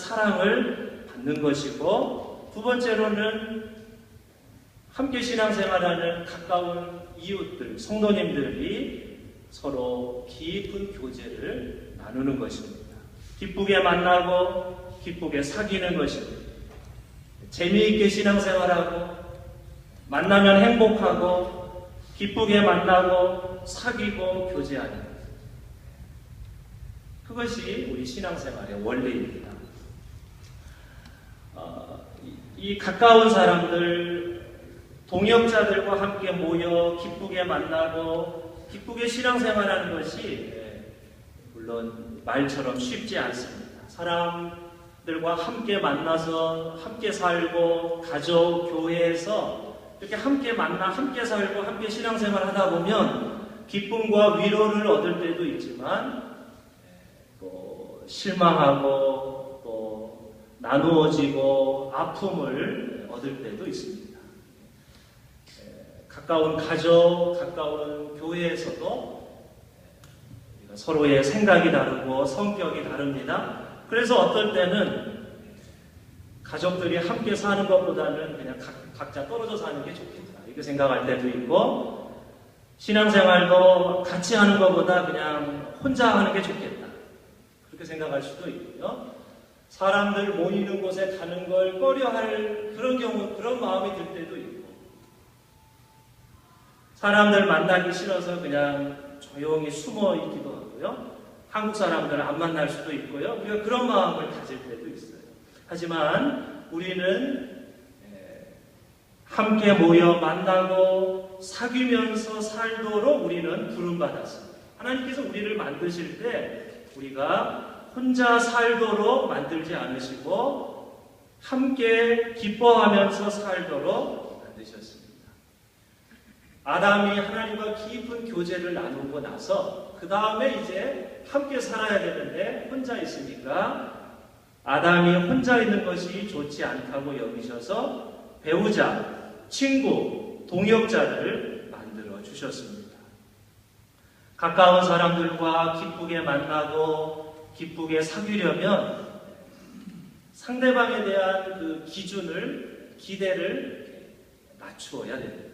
사랑을 받는 것이고, 두 번째로는 함께 신앙생활하는 가까운 이웃들, 성도님들이 서로 깊은 교제를 나누는 것입니다. 기쁘게 만나고 기쁘게 사귀는 것입니다. 재미있게 신앙생활하고 만나면 행복하고 기쁘게 만나고 사귀고 교제하는 것. 그것이 우리 신앙생활의 원리입니다. 이 가까운 사람들, 동역자들과 함께 모여 기쁘게 만나고 기쁘게 신앙생활하는 것이 물론 말처럼 쉽지 않습니다. 사람들과 함께 만나서 함께 살고 가족, 교회에서 이렇게 함께 만나 함께 살고 함께 신앙생활 하다 보면 기쁨과 위로를 얻을 때도 있지만 또 실망하고 또 나누어지고 아픔을 얻을 때도 있습니다. 가까운 가족, 가까운 교회에서도 서로의 생각이 다르고 성격이 다릅니다. 그래서 어떨 때는 가족들이 함께 사는 것보다는 그냥 각자 떨어져 사는 게 좋겠다 이렇게 생각할 때도 있고, 신앙생활도 같이 하는 것보다 그냥 혼자 하는 게 좋겠다 그렇게 생각할 수도 있고요. 사람들 모이는 곳에 가는 걸 꺼려할 그런 마음이 들 때도 있고, 사람들 만나기 싫어서 그냥 조용히 숨어 있기도 하고요. 한국 사람들은 안 만날 수도 있고요. 우리가 그런 마음을 가질 때도 있어요. 하지만 우리는 함께 모여 만나고 사귀면서 살도록 우리는 부름받았습니다. 하나님께서 우리를 만드실 때 우리가 혼자 살도록 만들지 않으시고 함께 기뻐하면서 살도록 만드셨습니다. 아담이 하나님과 깊은 교제를 나누고 나서 그 다음에 이제 함께 살아야 되는데 혼자 있으니까 아담이 혼자 있는 것이 좋지 않다고 여기셔서 배우자, 친구, 동역자를 만들어 주셨습니다. 가까운 사람들과 기쁘게 만나고 기쁘게 사귀려면 상대방에 대한 그 기대를 낮추어야 됩니다.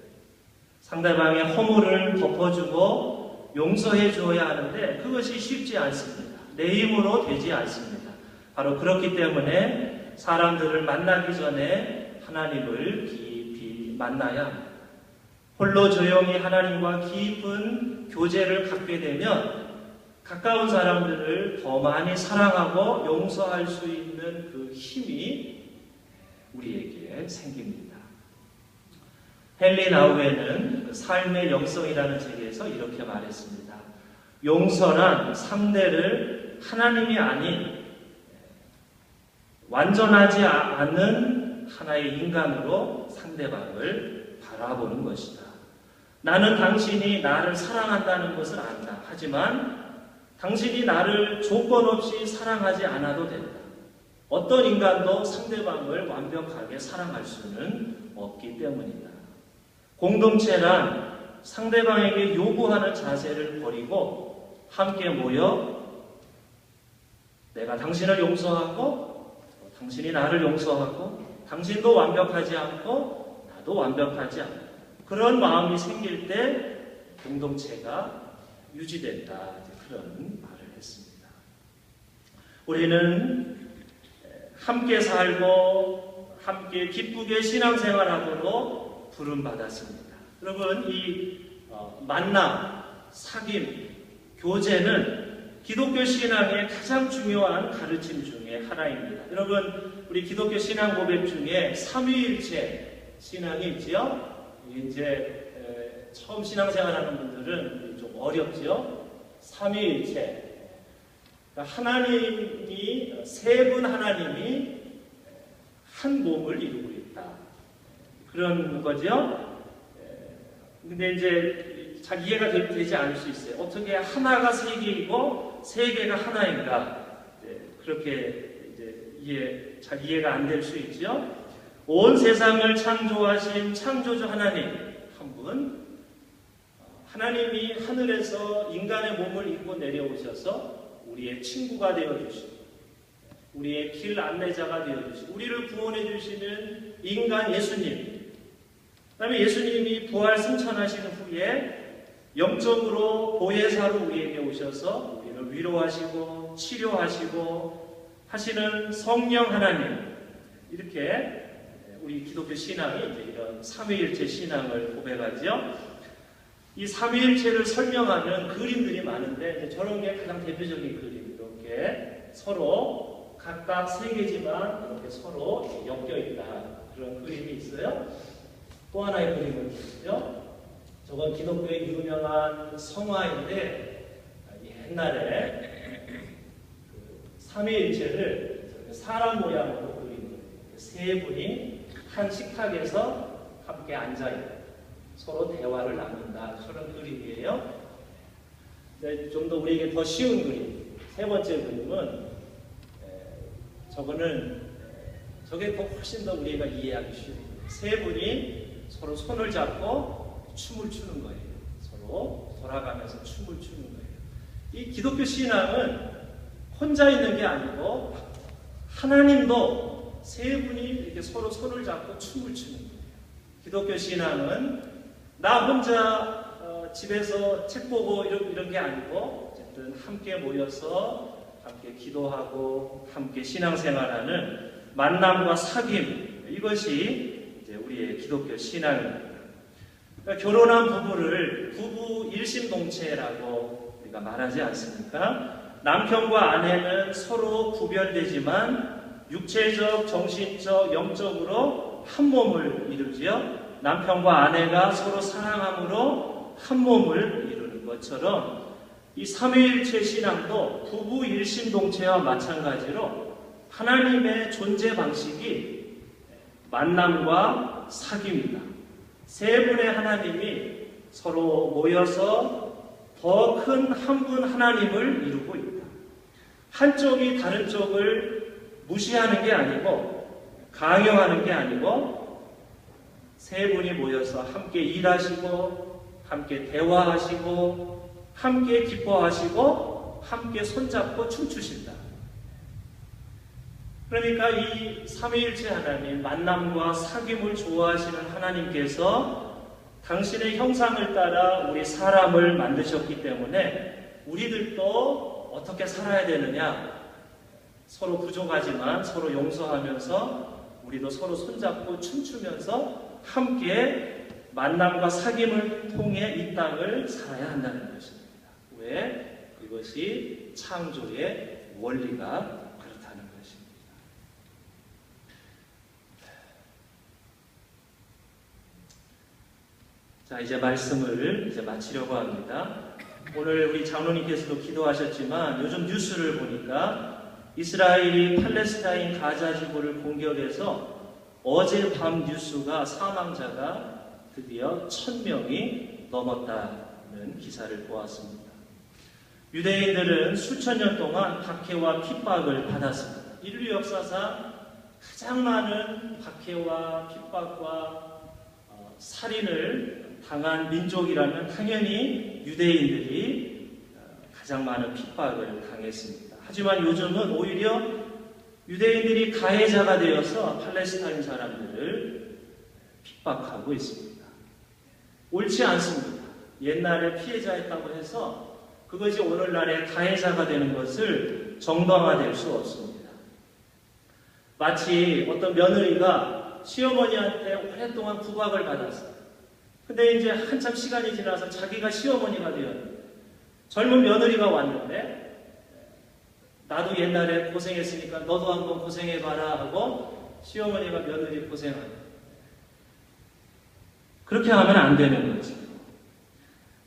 상대방의 허물을 덮어주고 용서해 주어야 하는데 그것이 쉽지 않습니다. 내 힘으로 되지 않습니다. 바로 그렇기 때문에 사람들을 만나기 전에 하나님을 깊이 만나야 합니다. 홀로 조용히 하나님과 깊은 교제를 갖게 되면 가까운 사람들을 더 많이 사랑하고 용서할 수 있는 그 힘이 우리에게 생깁니다. 헨리 나우에는 삶의 영성이라는 책에서 이렇게 말했습니다. 용서란 상대를 하나님이 아닌 완전하지 않은 하나의 인간으로 상대방을 바라보는 것이다. 나는 당신이 나를 사랑한다는 것을 안다. 하지만 당신이 나를 조건 없이 사랑하지 않아도 된다. 어떤 인간도 상대방을 완벽하게 사랑할 수는 없기 때문이다. 공동체란 상대방에게 요구하는 자세를 버리고 함께 모여 내가 당신을 용서하고 당신이 나를 용서하고 당신도 완벽하지 않고 나도 완벽하지 않고 그런 마음이 생길 때 공동체가 유지된다. 그런 말을 했습니다. 우리는 함께 살고 함께 기쁘게 신앙생활하도록 부름받았습니다. 여러분, 이 만남, 사귐, 교제는 기독교 신앙의 가장 중요한 가르침 중에 하나입니다. 여러분, 우리 기독교 신앙 고백 중에 삼위일체 신앙이 있지요? 이제 처음 신앙생활하는 분들은 좀 어렵지요? 삼위일체. 그러니까 하나님이 세 분 하나님이 한 몸을 이루고 있다. 그런 거죠. 근데 이제 잘 이해가 되지 않을 수 있어요. 어떻게 하나가 세 개이고 세 개가 하나인가? 그렇게 이제 잘 이해가 안 될 수 있죠. 온 세상을 창조하신 창조주 하나님 한 분, 하나님이 하늘에서 인간의 몸을 입고 내려오셔서 우리의 친구가 되어 주시고 우리의 길 안내자가 되어주시고 우리를 구원해 주시는 인간 예수님, 그 다음에 예수님이 부활 승천하신 후에 영적으로 보혜사로 우리에게 오셔서 우리를 위로하시고 치료하시고 하시는 성령 하나님, 이렇게 우리 기독교 신앙이 이제 이런 삼위일체 신앙을 고백하죠. 이 삼위일체를 설명하는 그림들이 많은데 저런 게 가장 대표적인 그림. 이렇게 서로 각각 세 개지만 이렇게 서로 엮여 있다, 그런 그림이 있어요. 또 하나의 그림을 보시죠. 저건 기독교의 유명한 성화인데 옛날에 삼위일체를 사람 모양으로 그린 거예요. 세 분이 한 식탁에서 함께 앉아있고 서로 대화를 나눈다, 그런 그림이에요. 좀 더 우리에게 더 쉬운 그림, 세 번째 그림은 저게 더 훨씬 더 우리가 이해하기 쉬워요. 세 분이 서로 손을 잡고 춤을 추는 거예요. 서로 돌아가면서 춤을 추는 거예요. 이 기독교 신앙은 혼자 있는 게 아니고 하나님도 세 분이 이렇게 서로 손을 잡고 춤을 추는 거예요. 기독교 신앙은 나 혼자 집에서 책 보고 이런 게 아니고 어쨌든 함께 모여서 함께 기도하고 함께 신앙생활하는 만남과 사귐, 이것이 이제 우리의 기독교 신앙입니다. 그러니까 결혼한 부부를 부부 일심동체라고 우리가 말하지 않습니까? 남편과 아내는 서로 구별되지만 육체적, 정신적, 영적으로 한 몸을 이루지요. 남편과 아내가 서로 사랑함으로 한 몸을 이루는 것처럼 이 삼위일체 신앙도 부부 일심동체와 마찬가지로 하나님의 존재 방식이 만남과 사귐이다. 세 분의 하나님이 서로 모여서 더 큰 한 분 하나님을 이루고 있다. 한쪽이 다른 쪽을 무시하는 게 아니고 강요하는 게 아니고 세 분이 모여서 함께 일하시고 함께 대화하시고 함께 기뻐하시고 함께 손잡고 춤추신다. 그러니까 이 삼위일체 하나님, 만남과 사귐을 좋아하시는 하나님께서 당신의 형상을 따라 우리 사람을 만드셨기 때문에 우리들도 어떻게 살아야 되느냐, 서로 부족하지만 서로 용서하면서 우리도 서로 손잡고 춤추면서 함께 만남과 사귐을 통해 이 땅을 살아야 한다는 것입니다. 왜? 이것이 창조의 원리가 그렇다는 것입니다. 자, 이제 말씀을 마치려고 합니다. 오늘 우리 장로님께서도 기도하셨지만 요즘 뉴스를 보니까 이스라엘이 팔레스타인 가자 지구를 공격해서 어젯밤 뉴스가 사망자가 드디어 1000명이 넘었다는 기사를 보았습니다. 유대인들은 수천 년 동안 박해와 핍박을 받았습니다. 인류 역사상 가장 많은 박해와 핍박과 살인을 당한 민족이라면 당연히 유대인들이 가장 많은 핍박을 당했습니다. 하지만 요즘은 오히려 유대인들이 가해자가 되어서 팔레스타인 사람들을 핍박하고 있습니다. 옳지 않습니다. 옛날에 피해자였다고 해서 그것이 오늘날의 가해자가 되는 것을 정당화될 수 없습니다. 마치 어떤 며느리가 시어머니한테 오랫동안 구박을 받았어요. 근데 이제 한참 시간이 지나서 자기가 시어머니가 되었는데 젊은 며느리가 왔는데 나도 옛날에 고생했으니까 너도 한번 고생해봐라 하고 시어머니가 며느리 고생하는, 그렇게 하면 안 되는 거죠.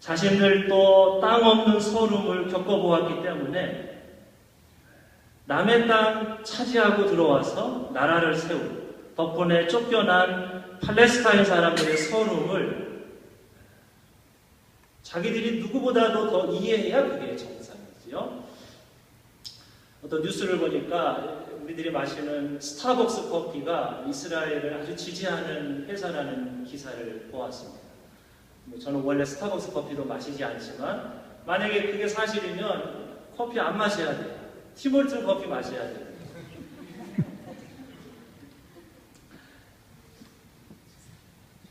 자신들도 땅 없는 서름을 겪어보았기 때문에 남의 땅 차지하고 들어와서 나라를 세우고 덕분에 쫓겨난 팔레스타인 사람들의 서름을 자기들이 누구보다도 더 이해해야 그게 정상이지요. 어떤 뉴스를 보니까 우리들이 마시는 스타벅스 커피가 이스라엘을 아주 지지하는 회사라는 기사를 보았습니다. 저는 원래 스타벅스 커피도 마시지 않지만 만약에 그게 사실이면 커피 안 마셔야 돼요. 티몰튼 커피 마셔야 돼요.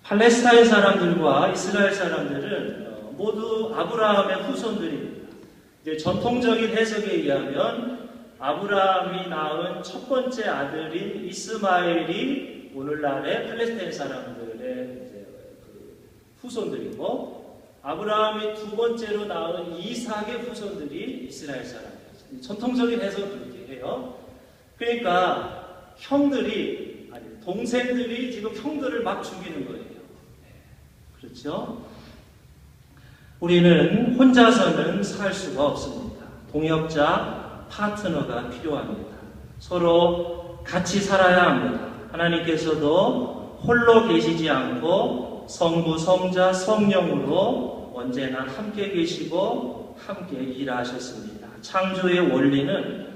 팔레스타인 사람들과 이스라엘 사람들은 모두 아브라함의 후손들입니다. 이제 전통적인 해석에 의하면 아브라함이 낳은 첫 번째 아들인 이스마엘이 오늘날의 팔레스타인 사람들의 이제 후손들이고, 아브라함이 두 번째로 낳은 이삭의 후손들이 이스라엘 사람들이죠. 전통적인 해석은 그렇게 해요. 그러니까 동생들이 지금 형들을 막 죽이는 거예요. 그렇죠? 우리는 혼자서는 살 수가 없습니다. 동역자, 파트너가 필요합니다. 서로 같이 살아야 합니다. 하나님께서도 홀로 계시지 않고 성부, 성자, 성령으로 언제나 함께 계시고 함께 일하셨습니다. 창조의 원리는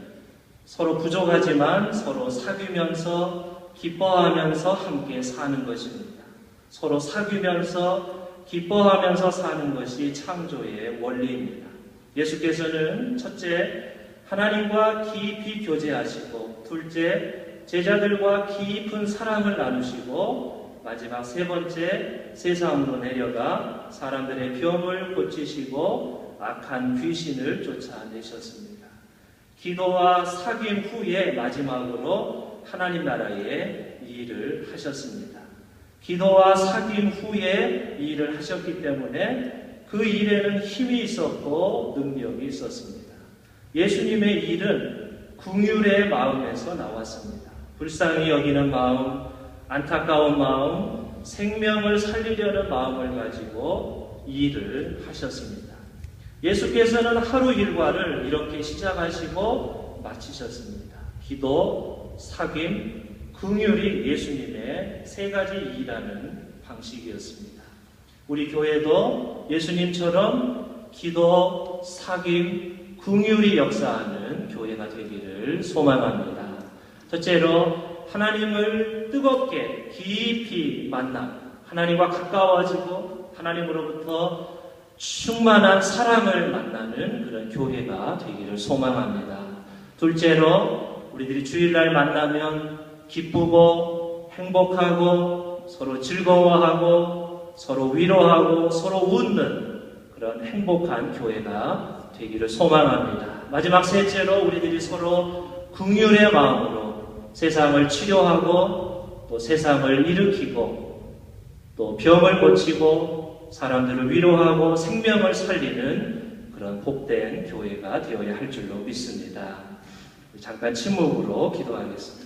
서로 부족하지만 서로 사귀면서 기뻐하면서 함께 사는 것입니다. 서로 사귀면서 기뻐하면서 사는 것이 창조의 원리입니다. 예수께서는 첫째, 하나님과 깊이 교제하시고, 둘째, 제자들과 깊은 사랑을 나누시고, 마지막 세 번째, 세상으로 내려가 사람들의 병을 고치시고 악한 귀신을 쫓아내셨습니다. 기도와 사귐 후에 마지막으로 하나님 나라의 일을 하셨습니다. 기도와 사귐 후에 이 일을 하셨기 때문에 그 일에는 힘이 있었고 능력이 있었습니다. 예수님의 일은 긍휼의 마음에서 나왔습니다. 불쌍히 여기는 마음, 안타까운 마음, 생명을 살리려는 마음을 가지고 이 일을 하셨습니다. 예수께서는 하루 일과를 이렇게 시작하시고 마치셨습니다. 기도, 사귐, 긍휼이 예수님의 세 가지 일하는 방식이었습니다. 우리 교회도 예수님처럼 기도, 사귐, 긍휼이 역사하는 교회가 되기를 소망합니다. 첫째로 하나님을 뜨겁게 깊이 만나 하나님과 가까워지고 하나님으로부터 충만한 사랑을 만나는 그런 교회가 되기를 소망합니다. 둘째로 우리들이 주일날 만나면 기쁘고 행복하고 서로 즐거워하고 서로 위로하고 서로 웃는 그런 행복한 교회가 되기를 소망합니다. 마지막 셋째로 우리들이 서로 긍휼의 마음으로 세상을 치료하고 또 세상을 일으키고 또 병을 고치고 사람들을 위로하고 생명을 살리는 그런 복된 교회가 되어야 할 줄로 믿습니다. 잠깐 침묵으로 기도하겠습니다.